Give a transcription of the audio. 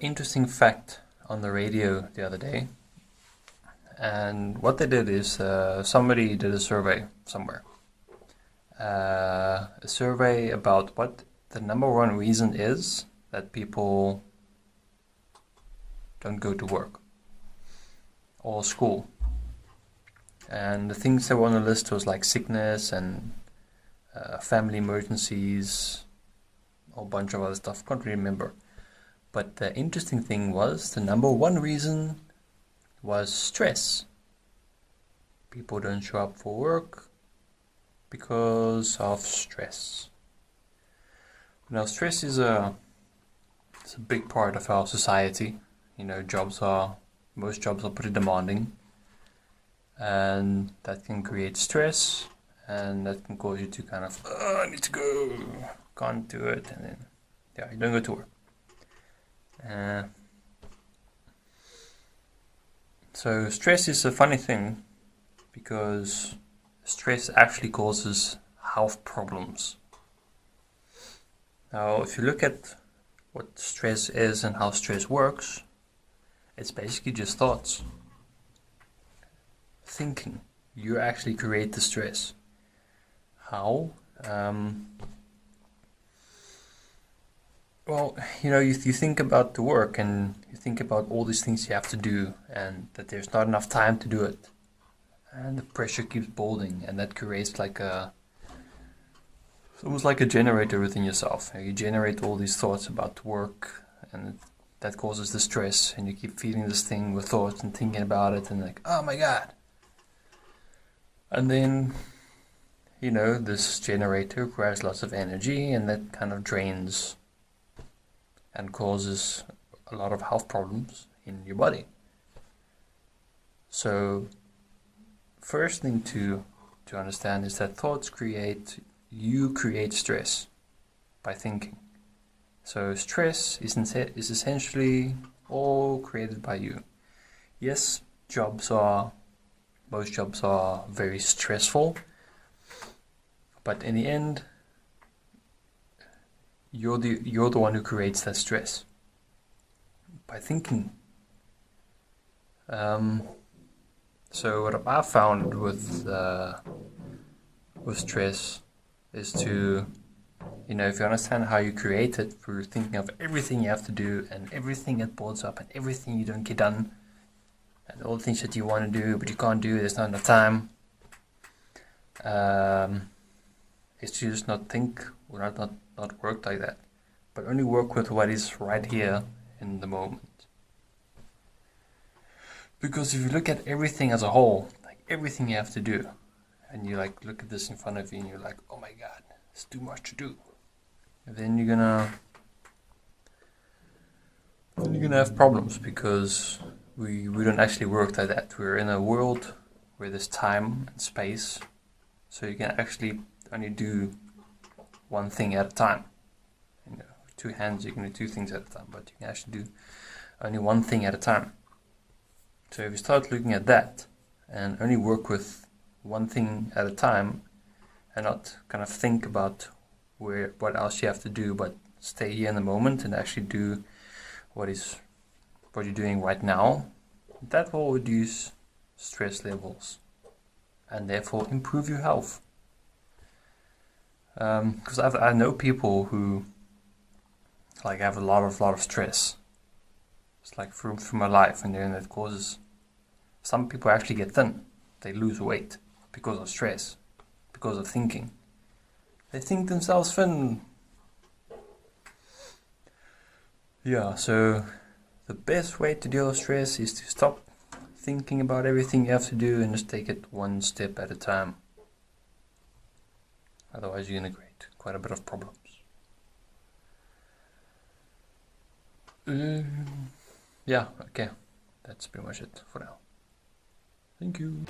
interesting fact on the radio the other day, and what they did is somebody did a survey somewhere. A survey about what the number one reason is that people don't go to work or school. And the things that were on the list was like sickness and family emergencies, a whole bunch of other stuff, can't really remember. But the interesting thing was the number one reason was stress. People don't show up for work because of stress. Now, stress is it's a big part of our society. You know, most jobs are pretty demanding, and that can create stress, and that can cause you to kind of, I need to go, can't do it, and then, you don't go to work. So stress is a funny thing, because stress actually causes health problems. Now, if you look at what stress is and how stress works, it's basically just thoughts. Thinking. You actually create the stress. How? Well, you think about the work, and you think about all these things you have to do, and that there's not enough time to do it. And the pressure keeps building, and that creates it's almost like a generator within yourself. You generate all these thoughts about work, and that causes the stress, and you keep feeding this thing with thoughts and thinking about it, and like, oh my God. And then, this generator requires lots of energy, and that kind of drains and causes a lot of health problems in your body. So, first thing to understand is that you create stress by thinking. So stress is essentially all created by you. Yes, most jobs are very stressful, but in the end, you're the one who creates that stress by thinking. So what I've found with stress is to, if you understand how you create it through thinking of everything you have to do and everything that builds up and everything you don't get done and all the things that you want to do but you can't do, there's not enough time. It's to just not think or not work like that, but only work with what is right here in the moment. Because if you look at everything as a whole, like everything you have to do, and you look at this in front of you and you're like, oh my God, it's too much to do. And then you're gonna have problems, because we don't actually work like that. We're in a world where there's time and space, so you can actually only do one thing at a time. With two hands you can do two things at a time, but you can actually do only one thing at a time. So if you start looking at that and only work with one thing at a time, and not kind of think about what else you have to do, but stay here in the moment and actually do what you're doing right now, that will reduce stress levels and therefore improve your health. Because I know people who have a lot of stress. It's through my life, and then it causes some people actually get thin. They lose weight because of stress, because of thinking. They think themselves thin. Yeah, so the best way to deal with stress is to stop thinking about everything you have to do and just take it one step at a time. Otherwise you're going to create quite a bit of problems. Yeah, okay. That's pretty much it for now. Thank you.